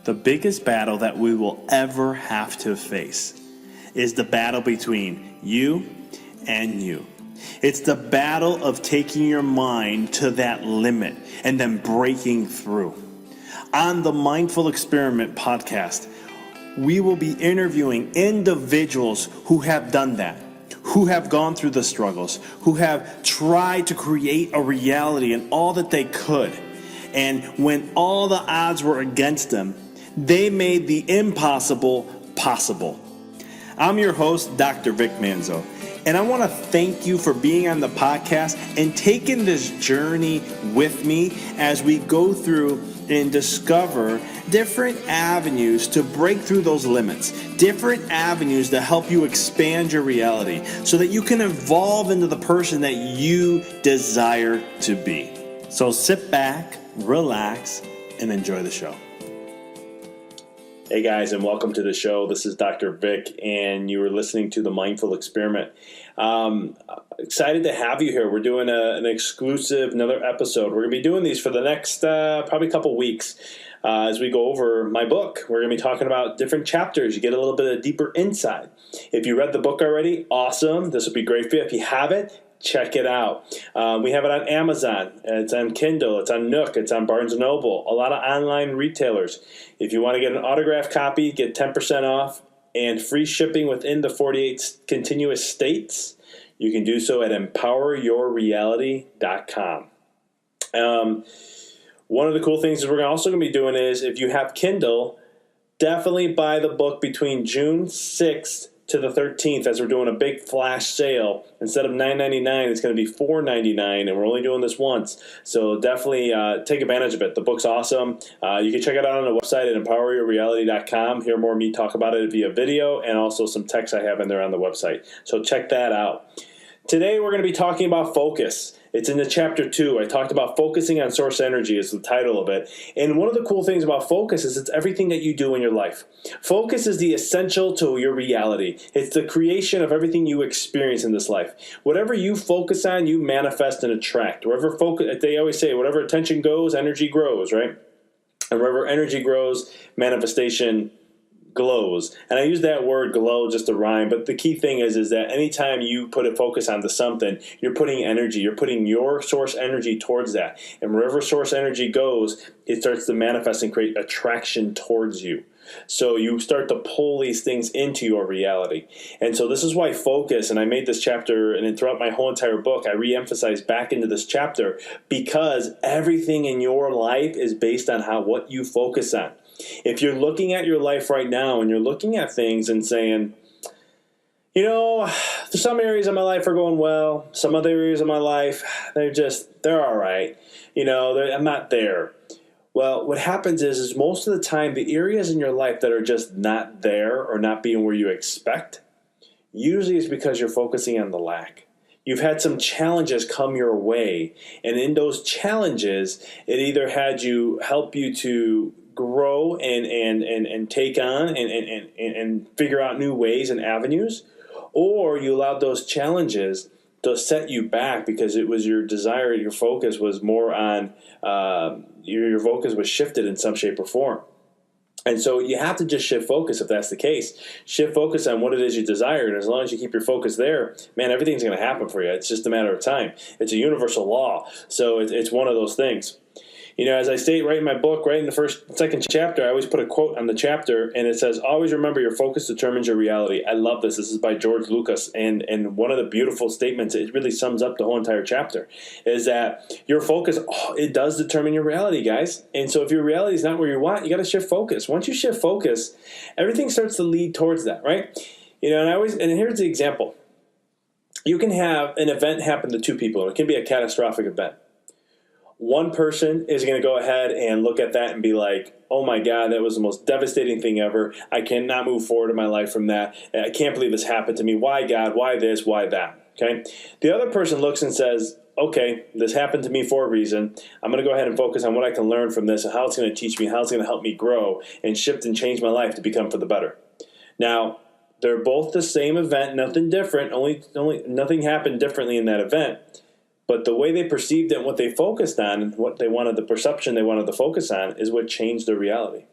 The biggest battle that we will ever have to face is the battle between you and you. It's the battle of taking your mind to that limit and then breaking through. On the Mindful Experiment podcast, we will be interviewing individuals who have done that, who have gone through the struggles, who have tried to create a reality and all that they could. And when all the odds were against them, they made the impossible possible. I'm your host, Dr. Vic MANZO, and I want to thank you for being on the podcast and taking this journey with me as we go through and discover different avenues to break through those limits, different avenues to help you expand your reality so that you can evolve into the person that you desire to be. So sit back, relax, and enjoy the show. Hey guys, and welcome to the show. This is Dr. Vic, and you are listening to the Mindful Experiment. Excited to have you here. We're doing an exclusive, another episode. We're going to be doing these for the next probably couple weeks as we go over my book. We're going to be talking about different chapters. You get a little bit of deeper insight. If you read the book already, awesome. This would be great for you. If you haven't, check it out. We have it on Amazon. It's on Kindle. It's on Nook. It's on Barnes & Noble. A lot of online retailers. If you want to get an autographed copy, get 10% off and free shipping within the 48 continuous states. You can do so at empoweryourreality.com. One of the cool things we're also going to be doing is if you have Kindle, definitely buy the book between June 6th to the 13th as we're doing a big flash sale. Instead of $9.99, it's going to be $4.99, and we're only doing this once. So definitely take advantage of it. The book's awesome. You can check it out on the website at empoweryourreality.com. Hear more of me talk about it via video and also some text I have in there on the website. So check that out. Today we're going to be talking about focus. It's in the chapter 2. I talked about focusing on source energy is the title of it. And one of the cool things about focus is it's everything that you do in your life. Focus is the essential to your reality. It's the creation of everything you experience in this life. Whatever you focus on, you manifest and attract. Wherever focus, they always say, whatever attention goes, energy grows, right? And wherever energy grows, manifestation glows. And I use that word glow just to rhyme, but the key thing is that anytime you put a focus onto something, you're putting energy, you're putting your source energy towards that. And wherever source energy goes, it starts to manifest and create attraction towards you. So you start to pull these things into your reality. And so this is why focus, and I made this chapter, and then throughout my whole entire book, I re-emphasize back into this chapter because everything in your life is based on what you focus on. If you're looking at your life right now and you're looking at things and saying, some areas of my life are going well, some other areas of my life, they're all right. I'm not there. Well, what happens is most of the time, the areas in your life that are just not there or not being where you expect, usually is because you're focusing on the lack. You've had some challenges come your way, and in those challenges, it either had you help you to grow and take on and figure out new ways and avenues, or you allowed those challenges to set you back because it was your desire, your focus was more on, your focus was shifted in some shape or form. And so you have to just shift focus if that's the case. Shift focus on what it is you desire, and as long as you keep your focus there, man, everything's going to happen for you. It's just a matter of time. It's a universal law, so it's one of those things. As I state right in my book, right in the second chapter, I always put a quote on the chapter, and it says, always remember your focus determines your reality. I love this. This is by George Lucas, and one of the beautiful statements, it really sums up the whole entire chapter, is that your focus, it does determine your reality, guys. And so if your reality is not where you want, you got to shift focus. Once you shift focus, everything starts to lead towards that, right? And here's the example. You can have an event happen to two people, and it can be a catastrophic event. One person is going to go ahead and look at that and be like, oh my God, that was the most devastating thing ever. I cannot move forward in my life from that. I can't believe this happened to me. Why, God? Why this? Why that? Okay. The other person looks and says, okay, this happened to me for a reason. I'm going to go ahead and focus on what I can learn from this and how it's going to teach me, how it's going to help me grow and shift and change my life to become for the better. Now, they're both the same event, nothing different, only nothing happened differently in that event. But the way they perceived it and what they focused on and what they wanted, the perception they wanted to focus on is what changed their reality.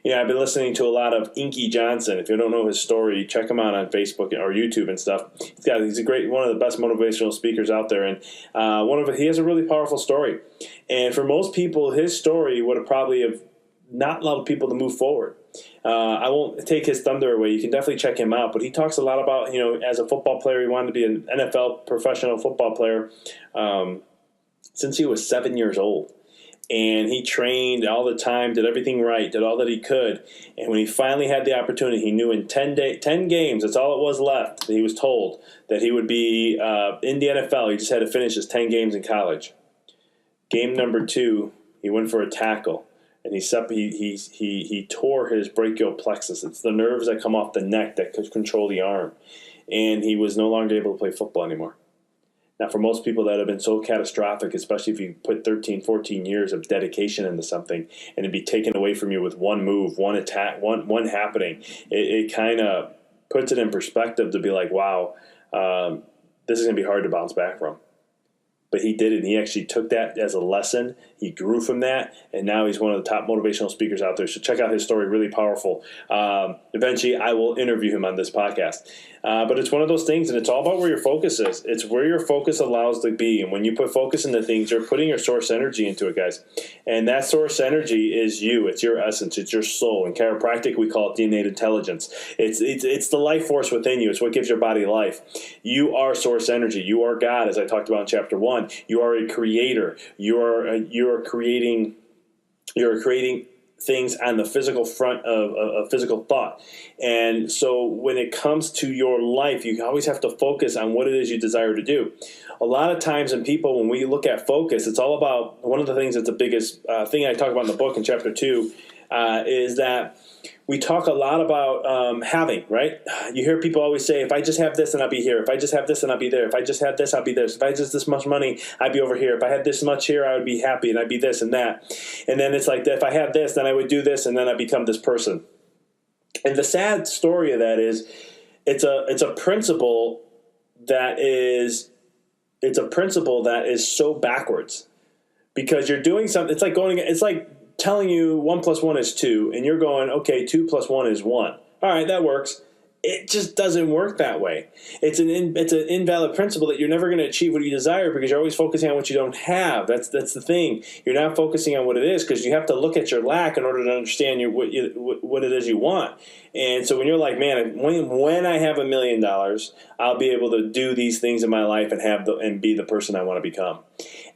I've been listening to a lot of Inky Johnson. If you don't know his story, check him out on Facebook or YouTube and stuff. He's one of the best motivational speakers out there, and he has a really powerful story. And for most people, his story would have probably have not allowed people to move forward. I won't take his thunder away. You can definitely check him out. But he talks a lot about, as a football player, he wanted to be an NFL professional football player since he was 7 years old. And he trained all the time, did everything right, did all that he could. And when he finally had the opportunity, he knew in 10 games, that's all it was left, he was told that he would be in the NFL. He just had to finish his 10 games in college. Game number 2, he went for a tackle. And he tore his brachial plexus. It's the nerves that come off the neck that could control the arm. And he was no longer able to play football anymore. Now, for most people, that have been so catastrophic, especially if you put 13, 14 years of dedication into something and it'd be taken away from you with one move, one attack, one happening, it kind of puts it in perspective to be like, wow, this is going to be hard to bounce back from. But he did it, and he actually took that as a lesson. He grew from that, and now he's one of the top motivational speakers out there. So check out his story, really powerful. Eventually, I will interview him on this podcast. But it's one of those things, and it's all about where your focus is. It's where your focus allows to be. And when you put focus into things, you're putting your source energy into it, guys. And that source energy is you. It's your essence. It's your soul. In chiropractic, we call it the innate intelligence. It's the life force within you. It's what gives your body life. You are source energy. You are God, as I talked about in chapter 1. You are a creator. You are creating things on the physical front of physical thought. And so when it comes to your life, you always have to focus on what it is you desire to do. A lot of times in people, when we look at focus, it's all about, one of the things that's the biggest thing I talk about in the book in chapter 2 is that we talk a lot about having, right? You hear people always say, if I just have this, then I'll be here. If I just have this, then I'll be there. If I just had this, I'll be there. If I just this much money, I'd be over here. If I had this much here, I would be happy, and I'd be this and that. And then it's like, if I had this, then I would do this, and then I'd become this person. And the sad story of that is, it's a principle that is so backwards, because you're doing something. It's like telling you 1 + 1 is 2, and you're going, okay, 2 + 1 is 1. All right, that works. It just doesn't work that way. It's an invalid principle that you're never going to achieve what you desire, because you're always focusing on what you don't have. That's the thing. You're not focusing on what it is, because you have to look at your lack in order to understand what it is you want. And so when you're like, man, when I have $1 million, I'll be able to do these things in my life and be the person I want to become.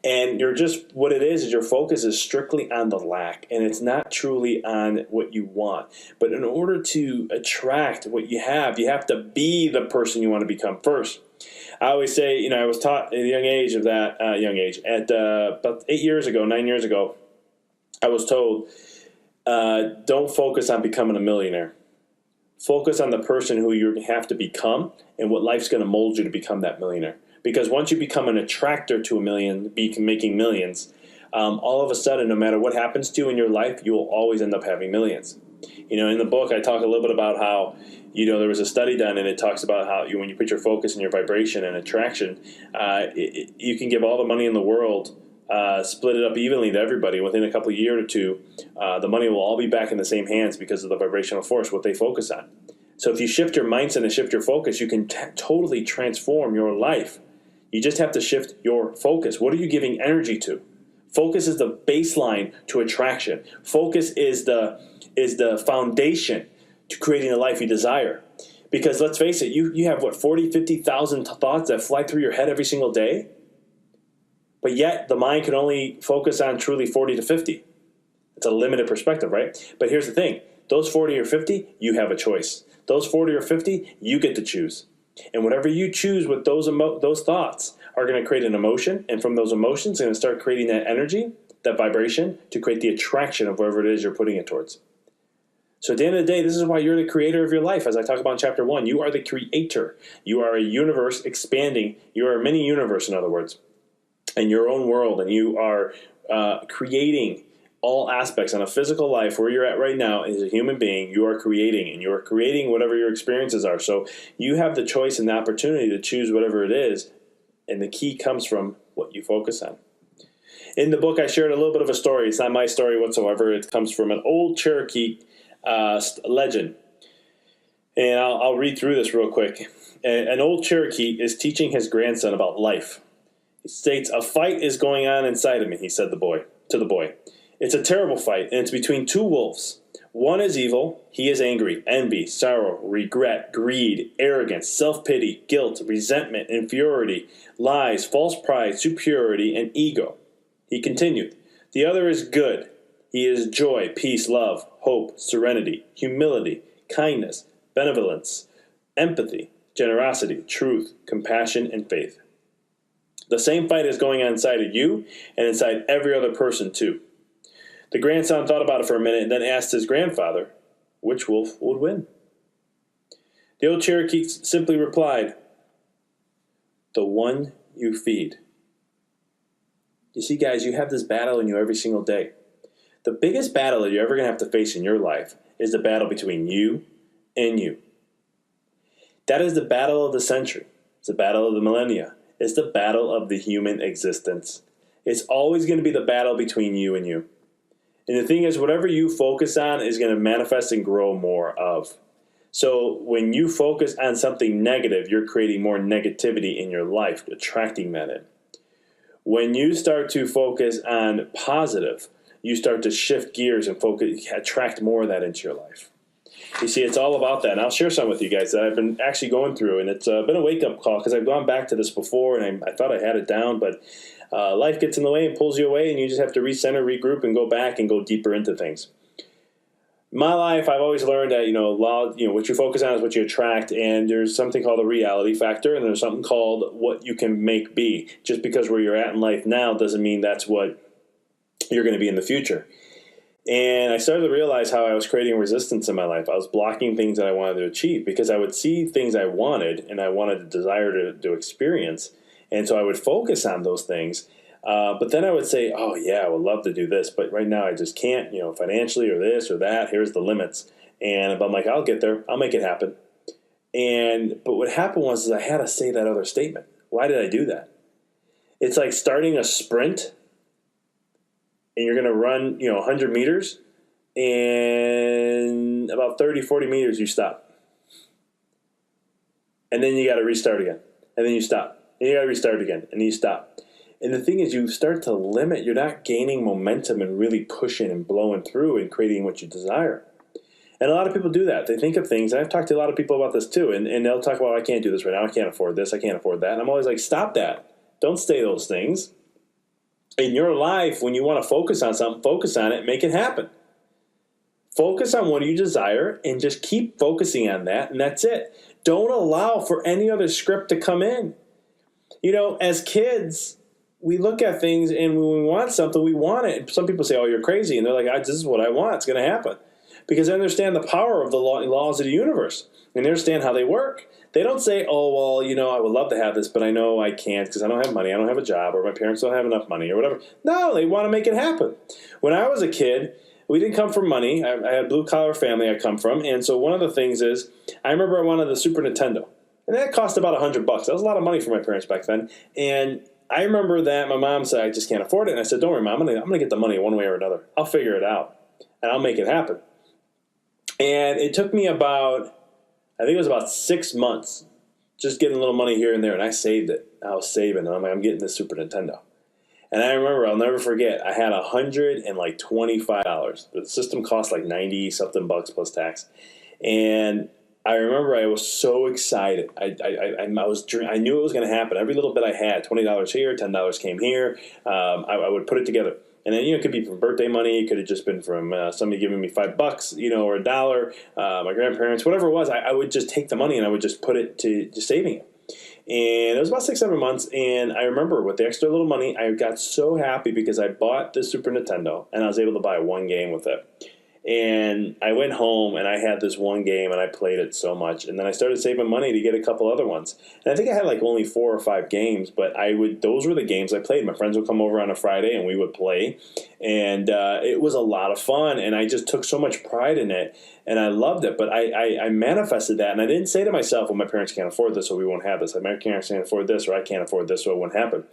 And you're just, what it is your focus is strictly on the lack, and it's not truly on what you want. But in order to attract what you have to be the person you want to become first. I always say, I was taught at a young age at about 9 years ago, I was told, don't focus on becoming a millionaire. Focus on the person who you have to become and what life's going to mold you to become that millionaire. Because once you become an attractor to making millions, all of a sudden, no matter what happens to you in your life, you will always end up having millions. In the book, I talk a little bit about how, there was a study done, and it talks about how when you put your focus and your vibration and attraction, you can give all the money in the world, split it up evenly to everybody. Within a couple of years or two, the money will all be back in the same hands because of the vibrational force, what they focus on. So if you shift your mindset and shift your focus, you can totally transform your life. You just have to shift your focus. What are you giving energy to? Focus is the baseline to attraction. Focus is the foundation to creating the life you desire. Because let's face it, you have 40, 50,000 thoughts that fly through your head every single day. But yet the mind can only focus on truly 40 to 50. It's a limited perspective, right? But here's the thing. Those 40 or 50, you have a choice. Those 40 or 50, you get to choose. And whatever you choose with those thoughts are going to create an emotion. And from those emotions, it's going to start creating that energy, that vibration, to create the attraction of wherever it is you're putting it towards. So at the end of the day, this is why you're the creator of your life. As I talk about in chapter 1, you are the creator. You are a universe expanding. You are a mini universe, in other words, in your own world. And you are creating all aspects on a physical life where you're at right now as a human being. You are creating, and you are creating whatever your experiences are. So you have the choice and the opportunity to choose whatever it is, and the key comes from what you focus on. In the book, I shared a little bit of a story. It's not my story whatsoever. It comes from an old Cherokee legend. And I'll read through this real quick. An old Cherokee is teaching his grandson about life. He states, "A fight is going on inside of me," he said to the boy. "It's a terrible fight, and it's between two wolves. One is evil. He is angry, envy, sorrow, regret, greed, arrogance, self-pity, guilt, resentment, inferiority, lies, false pride, superiority, and ego." He continued, "The other is good. He is joy, peace, love, hope, serenity, humility, kindness, benevolence, empathy, generosity, truth, compassion, and faith. The same fight is going on inside of you and inside every other person too." The grandson thought about it for a minute and then asked his grandfather which wolf would win. The old Cherokee simply replied, "The one you feed." You see, guys, you have this battle in you every single day. The biggest battle that you're ever going to have to face in your life is the battle between you and you. That is the battle of the century. It's the battle of the millennia. It's the battle of the human existence. It's always going to be the battle between you and you. And the thing is, whatever you focus on is going to manifest and grow more of. So when you focus on something negative, you're creating more negativity in your life, attracting that in. When you start to focus on positive, you start to shift gears and attract more of that into your life. You see, it's all about that. And I'll share some with you guys that I've been actually going through. And it's been a wake-up call because I've gone back to this before and I thought I had it down, but life gets in the way and pulls you away, and you just have to recenter, regroup, and go back and go deeper into things. In my life, I've always learned that what you focus on is what you attract, and there's something called the reality factor, and there's something called what you can make be. Just because where you're at in life now doesn't mean that's what you're going to be in the future. And I started to realize how I was creating resistance in my life. I was blocking things that I wanted to achieve because I would see things I wanted and I wanted to desire to experience. And so I would focus on those things. But then I would say, oh, yeah, I would love to do this. But right now I just can't, financially or this or that. Here's the limits. But I'm like, I'll get there. I'll make it happen. But what happened was I had to say that other statement. Why did I do that? It's like starting a sprint and you're going to run, 100 meters. And about 30, 40 meters, you stop. And then you got to restart again. And then you stop. And you got to restart again, and then you stop. And the thing is, you start to limit. You're not gaining momentum and really pushing and blowing through and creating what you desire. And a lot of people do that. They think of things, and I've talked to a lot of people about this too, and they'll talk about, I can't do this right now. I can't afford this. I can't afford that. And I'm always like, stop that. Don't say those things. In your life, when you want to focus on something, focus on it, make it happen. Focus on what you desire and just keep focusing on that, and that's it. Don't allow for any other script to come in. As kids, we look at things and when we want something, we want it. Some people say, oh, you're crazy. And they're like, this is what I want. It's going to happen. Because they understand the power of the laws of the universe and they understand how they work. They don't say, oh, well, I would love to have this, but I know I can't because I don't have money. I don't have a job or my parents don't have enough money or whatever. No, they want to make it happen. When I was a kid, we didn't come from money. I had a blue-collar family I come from. And so one of the things is I remember I wanted the Super Nintendo. And that cost about $100. That was a lot of money for my parents back then. And I remember that my mom said, I just can't afford it. And I said, don't worry, Mom, I'm gonna get the money one way or another. I'll figure it out. And I'll make it happen. And it took me I think it was about 6 months, just getting a little money here and there. And I saved it. I was saving. And I'm like, I'm getting this Super Nintendo. And I remember, I'll never forget, I had $125. The system cost like 90-something bucks plus tax. And I remember I was so excited. I knew it was going to happen. Every little bit I had, $20 here, $10 came here. I would put it together. And then, it could be from birthday money. It could have just been from somebody giving me $5, or $1, my grandparents, whatever it was. I would just take the money and I would just put it to saving it. And it was about 6-7 months. And I remember with the extra little money, I got so happy because I bought the Super Nintendo and I was able to buy one game with it. And I went home and I had this one game and I played it so much. And then I started saving money to get a couple other ones. And I think I had like only 4 or 5 games, but those were the games I played. My friends would come over on a Friday and we would play. And it was a lot of fun. And I just took so much pride in it. And I loved it. But I manifested that. And I didn't say to myself, well, my parents can't afford this, so we won't have this. My parents can't afford this, or I can't afford this, so it won't happen.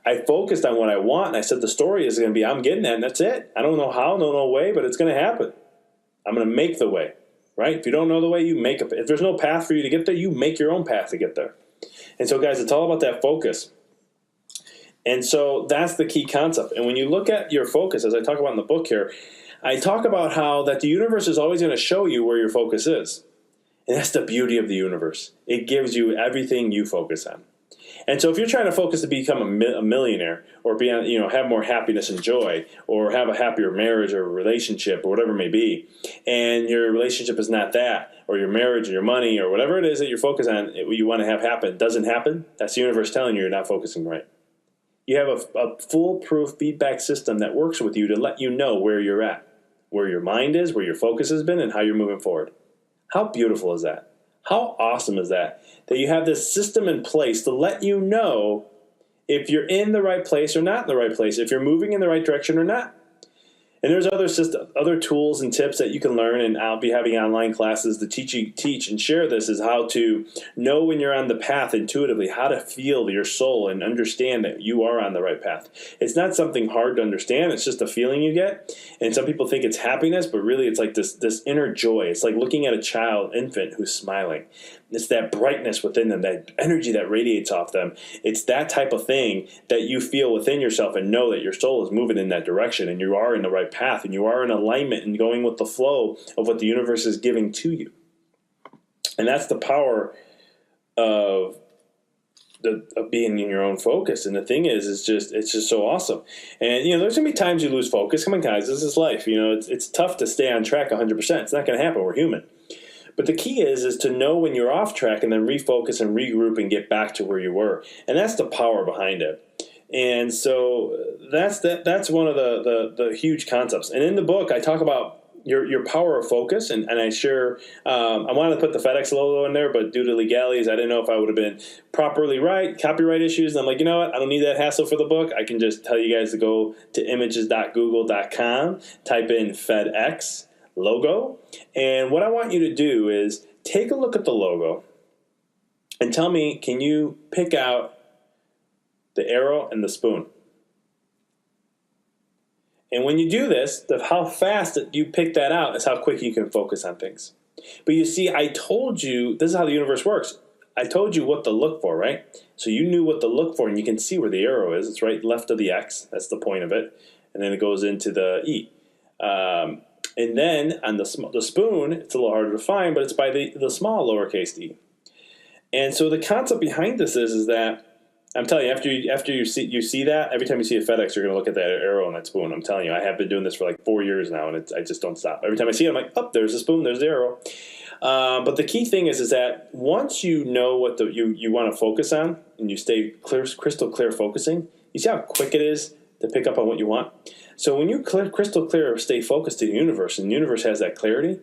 I focused on what I want, and I said the story is going to be I'm getting that, and that's it. I don't know how, no way, but it's going to happen. I'm going to make the way, right? If you don't know the way, you make it. If there's no path for you to get there, you make your own path to get there. And so, guys, it's all about that focus. And so that's the key concept. And when you look at your focus, as I talk about in the book here, I talk about how that the universe is always going to show you where your focus is. And that's the beauty of the universe. It gives you everything you focus on. And so if you're trying to focus to become a millionaire or be, have more happiness and joy or have a happier marriage or relationship or whatever it may be, and your relationship is not that, or your marriage or your money or whatever it is that you're focused on, you want to have happen, doesn't happen, that's the universe telling you you're not focusing right. You have a foolproof feedback system that works with you to let you know where you're at, where your mind is, where your focus has been, and how you're moving forward. How beautiful is that? How awesome is that? That you have this system in place to let you know if you're in the right place or not in the right place, if you're moving in the right direction or not. And there's other tools and tips that you can learn, and I'll be having online classes to teach and share this, is how to know when you're on the path intuitively, how to feel your soul and understand that you are on the right path. It's not something hard to understand. It's just a feeling you get. And some people think it's happiness, but really it's like this inner joy. It's like looking at a infant who's smiling. It's that brightness within them, that energy that radiates off them. It's that type of thing that you feel within yourself and know that your soul is moving in that direction and you are in the right path and you are in alignment and going with the flow of what the universe is giving to you. And that's the power of being in your own focus. And the thing is, it's just so awesome. And, there's going to be times you lose focus. Come on, guys, this is life. It's tough to stay on track 100%. It's not going to happen. We're human. But the key is to know when you're off track and then refocus and regroup and get back to where you were. And that's the power behind it. And so that's one of the huge concepts. And in the book, I talk about your power of focus, and I share, I wanted to put the FedEx logo in there, but due to legalities, I didn't know if I would have been properly right, copyright issues. And I'm like, you know what? I don't need that hassle for the book. I can just tell you guys to go to images.google.com, type in FedEx logo. And what I want you to do is take a look at the logo and tell me, can you pick out the arrow and the spoon? And when you do this, how fast that you pick that out is how quick you can focus on things. But you see, I told you, this is how the universe works. I told you what to look for, right? So you knew what to look for, and you can see where the arrow is. It's right left of the X. That's the point of it. And then it goes into the E. And then on the spoon, it's a little harder to find, but it's by the small lowercase d. And so the concept behind this is that, I'm telling you, after you see that, every time you see a FedEx, you're going to look at that arrow and that spoon. I'm telling you, I have been doing this for like 4 years now, and I just don't stop. Every time I see it, I'm like, oh, there's the spoon, there's the arrow. But the key thing is that once you know what you want to focus on, and you stay crystal clear focusing, you see how quick it is to pick up on what you want? So when you crystal clear stay focused to the universe, and the universe has that clarity,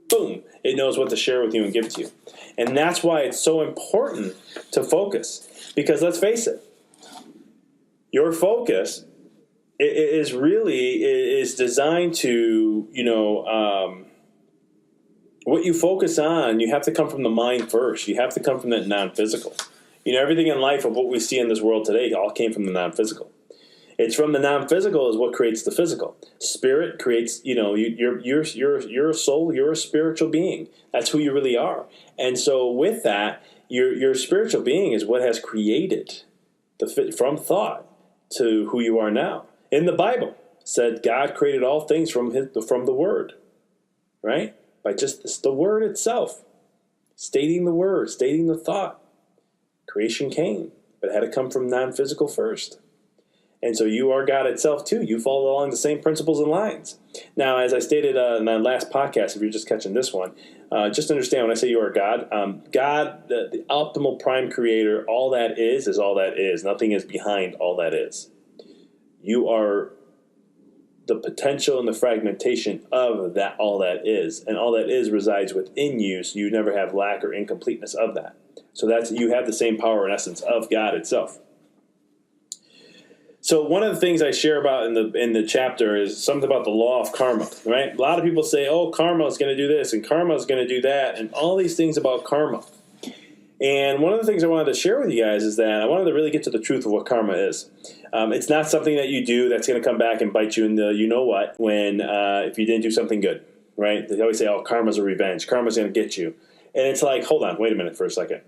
boom, it knows what to share with you and give to you. And that's why it's so important to focus. Because let's face it, your focus is designed to, what you focus on, you have to come from the mind first. You have to come from that non-physical. Everything in life of what we see in this world today all came from the non-physical. It's from the non-physical is what creates the physical. Spirit creates, you're a soul, you're a spiritual being. That's who you really are. And so with that, your spiritual being is what has created from thought to who you are now. In the Bible, it said God created all things from the Word, right? By just the Word itself, stating the Word, stating the thought. Creation came, but it had to come from non-physical first. And so you are God itself too. You follow along the same principles and lines. Now, as I stated in my last podcast, if you're just catching this one, just understand when I say you are God, God, the optimal prime creator, all that is all that is. Nothing is behind all that is. You are the potential and the fragmentation of that all that is. And all that is resides within you, so you never have lack or incompleteness of that. So you have the same power and essence of God itself. So one of the things I share about in the chapter is something about the law of karma, right? A lot of people say, oh, karma is going to do this and karma is going to do that and all these things about karma. And one of the things I wanted to share with you guys is that I wanted to really get to the truth of what karma is. It's not something that you do that's going to come back and bite you in the you-know-what if you didn't do something good. right? They always say, oh, karma's a revenge. Karma's going to get you. And it's like, hold on, wait a minute for a second.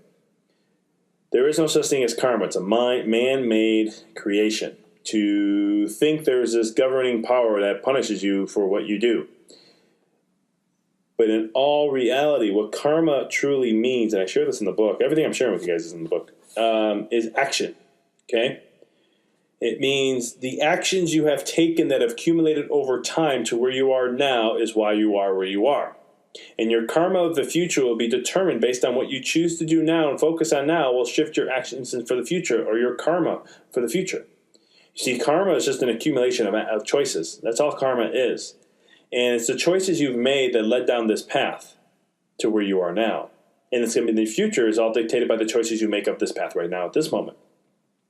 There is no such thing as karma. It's a man-made creation. To think there's this governing power that punishes you for what you do. But in all reality, what karma truly means, and I share this in the book, everything I'm sharing with you guys is in the book, is action, okay? It means the actions you have taken that have accumulated over time to where you are now is why you are where you are. And your karma of the future will be determined based on what you choose to do now and focus on now will shift your actions for the future, or your karma for the future. You see, karma is just an accumulation of choices. That's all karma is. And it's the choices you've made that led down this path to where you are now. And it's going to be in the future is all dictated by the choices you make up this path right now at this moment.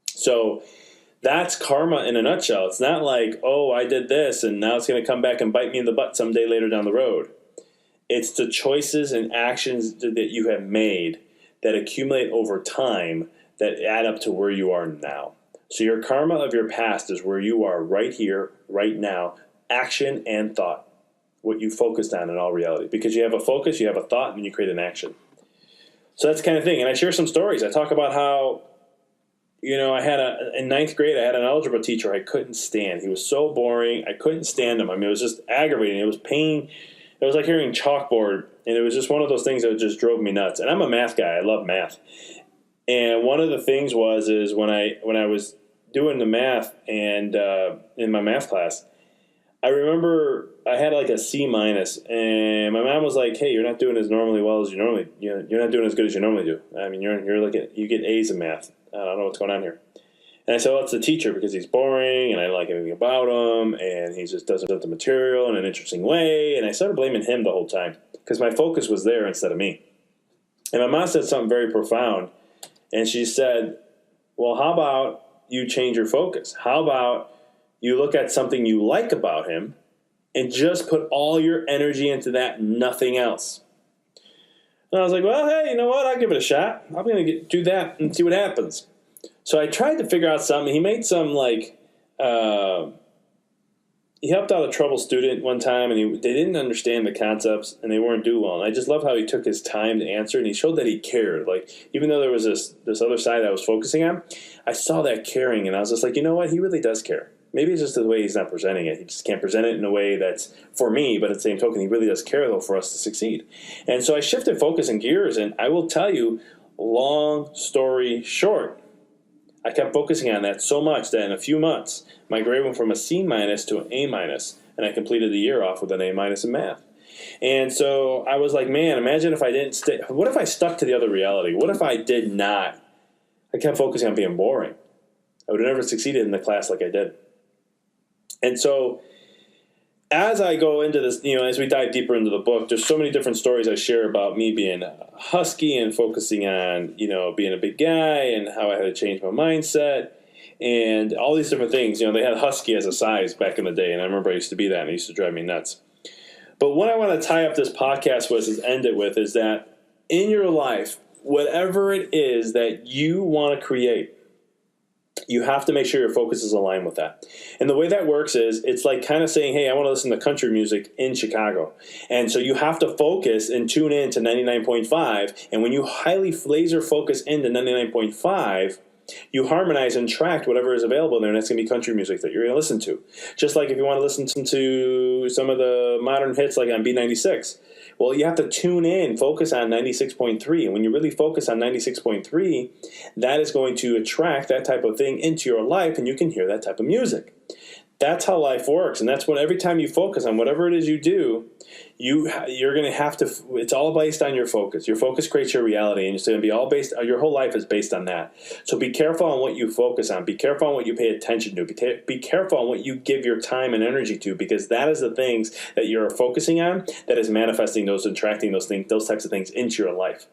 So that's karma in a nutshell. It's not like, oh, I did this and now it's going to come back and bite me in the butt someday later down the road. It's the choices and actions that you have made that accumulate over time that add up to where you are now. So your karma of your past is where you are right here, right now, action and thought, what you focused on in all reality. Because you have a focus, you have a thought, and you create an action. So that's the kind of thing. And I share some stories. I talk about how, I had in ninth grade, I had an algebra teacher I couldn't stand. He was so boring. I couldn't stand him. I mean, it was just aggravating. It was pain. It was like hearing chalkboard, and it was just one of those things that just drove me nuts. And I'm a math guy. I love math. And one of the things is when I was doing the math and in my math class, I remember I had like a C minus, and my mom was like, "Hey, you're not doing as normally well as you normally. You're not doing as good as you normally do. I mean, you get A's in math. I don't know what's going on here." And I said, "Well, it's the teacher because he's boring, and I don't like anything about him, and he just doesn't present the material in an interesting way." And I started blaming him the whole time because my focus was there instead of me. And my mom said something very profound, and she said, "Well, how about you change your focus? How about you look at something you like about him and just put all your energy into that, nothing else?" And I was like, well, hey, you know what? I'll give it a shot. I'm going to do that and see what happens. So I tried to figure out something. He made some he helped out a troubled student one time, and they didn't understand the concepts, and they weren't doing well. And I just loved how he took his time to answer, and he showed that he cared. Like, even though there was this other side I was focusing on, I saw that caring, and I was just like, you know what? He really does care. Maybe it's just the way he's not presenting it. He just can't present it in a way that's for me, but at the same token, he really does care, though, for us to succeed. And so I shifted focus and gears, and I will tell you, long story short, I kept focusing on that so much that in a few months, my grade went from a C minus to an A minus, and I completed the year off with an A minus in math. And so I was like, man, imagine if I didn't what if I stuck to the other reality? What if I did not? I kept focusing on being boring. I would have never succeeded in the class like I did. And so as I go into this, as we dive deeper into the book, there's so many different stories I share about me being husky and focusing on, being a big guy and how I had to change my mindset and all these different things. They had husky as a size back in the day, and I remember I used to be that, and it used to drive me nuts. But what I want to tie up this podcast with, end it with, is that in your life, whatever it is that you want to create, you have to make sure your focus is aligned with that. And the way that works is it's like kind of saying, hey, I want to listen to country music in Chicago. And so you have to focus and tune in to 99.5. And when you highly laser focus into 99.5, you harmonize and track whatever is available there, and that's going to be country music that you're going to listen to. Just like if you want to listen to some of the modern hits like on B96, well, you have to tune in, focus on 96.3. And when you really focus on 96.3, that is going to attract that type of thing into your life, and you can hear that type of music. That's how life works, and that's when every time you focus on whatever it is you do, you're going to have to. It's all based on your focus. Your focus creates your reality, and it's going to be all based. Your whole life is based on that. So be careful on what you focus on. Be careful on what you pay attention to. Be careful on what you give your time and energy to, because that is the things that you're focusing on that is manifesting those, attracting those things, those types of things into your life.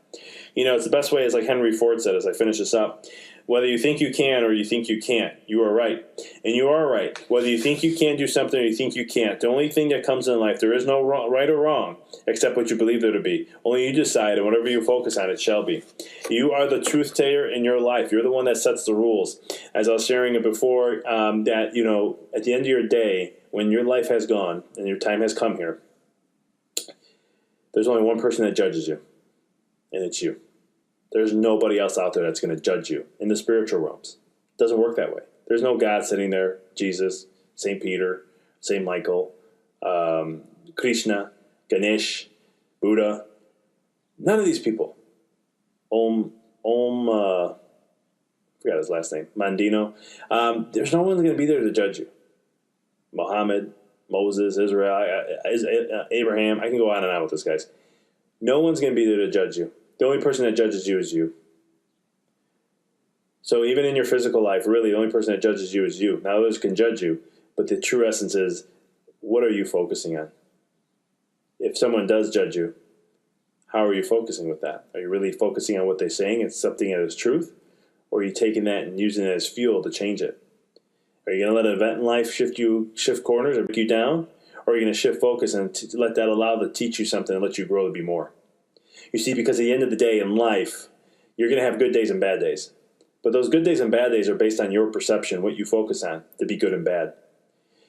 It's the best way, is like Henry Ford said as I finish this up. Whether you think you can or you think you can't, you are right. And you are right. Whether you think you can do something or you think you can't, the only thing that comes in life, there is no right or wrong except what you believe there to be. Only you decide, and whatever you focus on, it shall be. You are the truth teller in your life. You're the one that sets the rules. As I was sharing it before, that, at the end of your day, when your life has gone and your time has come here, There's only one person that judges you, and it's you. There's nobody else out there that's going to judge you in the spiritual realms. It doesn't work that way. There's no God sitting there, Jesus, St. Peter, St. Michael, Krishna, Ganesh, Buddha. None of these people. Forgot his last name, Mandino. There's no one going to be there to judge you. Muhammad, Moses, Israel, Abraham. I can go on and on with this, guys. No one's going to be there to judge you. The only person that judges you is you. So even in your physical life, really, the only person that judges you is you. Now others can judge you, but the true essence is, what are you focusing on? If someone does judge you, how are you focusing with that? Are you really focusing on what they're saying and accepting it as truth? Or are you taking that and using it as fuel to change it? Are you going to let an event in life shift corners or break you down? Or are you going to shift focus and let that allow to teach you something and let you grow to be more? You see, because at the end of the day in life, you're going to have good days and bad days. But those good days and bad days are based on your perception, what you focus on to be good and bad.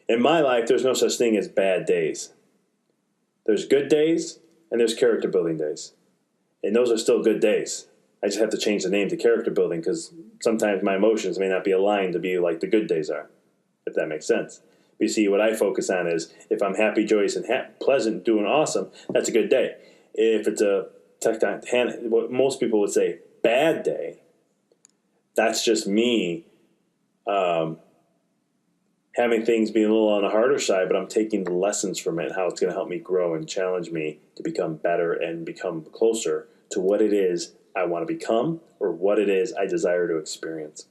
In my life, there's no such thing as bad days. There's good days and there's character building days. And those are still good days. I just have to change the name to character building because sometimes my emotions may not be aligned to be like the good days are, if that makes sense. But you see, what I focus on is if I'm happy, joyous, and pleasant, doing awesome, that's a good day. If it's what most people would say, bad day, that's just me having things being a little on the harder side, but I'm taking the lessons from it and how it's going to help me grow and challenge me to become better and become closer to what it is I want to become or what it is I desire to experience.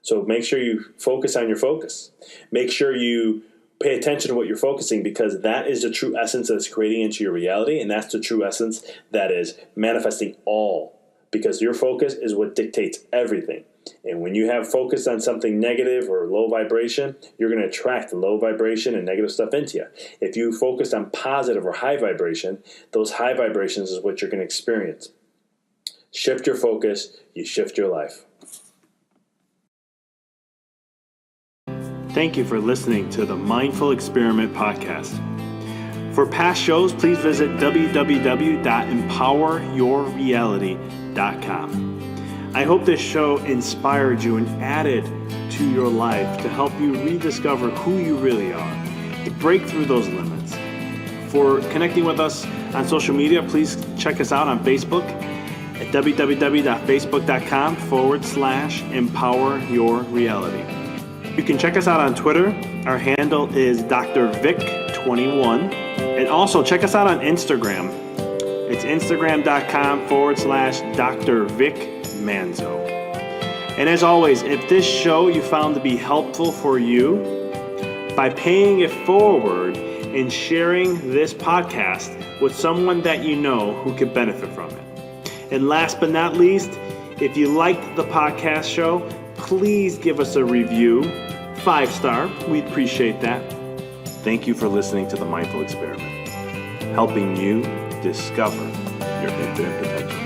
So make sure you focus on your focus. Make sure you pay attention to what you're focusing because that is the true essence that's creating into your reality, and that's the true essence that is manifesting all. Because your focus is what dictates everything. And when you have focus on something negative or low vibration, you're going to attract low vibration and negative stuff into you. If you focus on positive or high vibration, those high vibrations is what you're going to experience. Shift your focus, you shift your life. Thank you for listening to the Mindful Experiment podcast. For past shows, please visit www.empoweryourreality.com. I hope this show inspired you and added to your life to help you rediscover who you really are, to break through those limits. For connecting with us on social media, please check us out on Facebook at www.facebook.com/empoweryourreality. You can check us out on Twitter. Our handle is Dr. Vic21. And also check us out on Instagram. It's instagram.com/Dr. Vic MANZO. And as always, if this show you found to be helpful for you, by paying it forward and sharing this podcast with someone that you know who could benefit from it. And last but not least, if you liked the podcast show, please give us a review, 5-star. We'd appreciate that. Thank you for listening to the Mindful Experiment, helping you discover your infinite potential.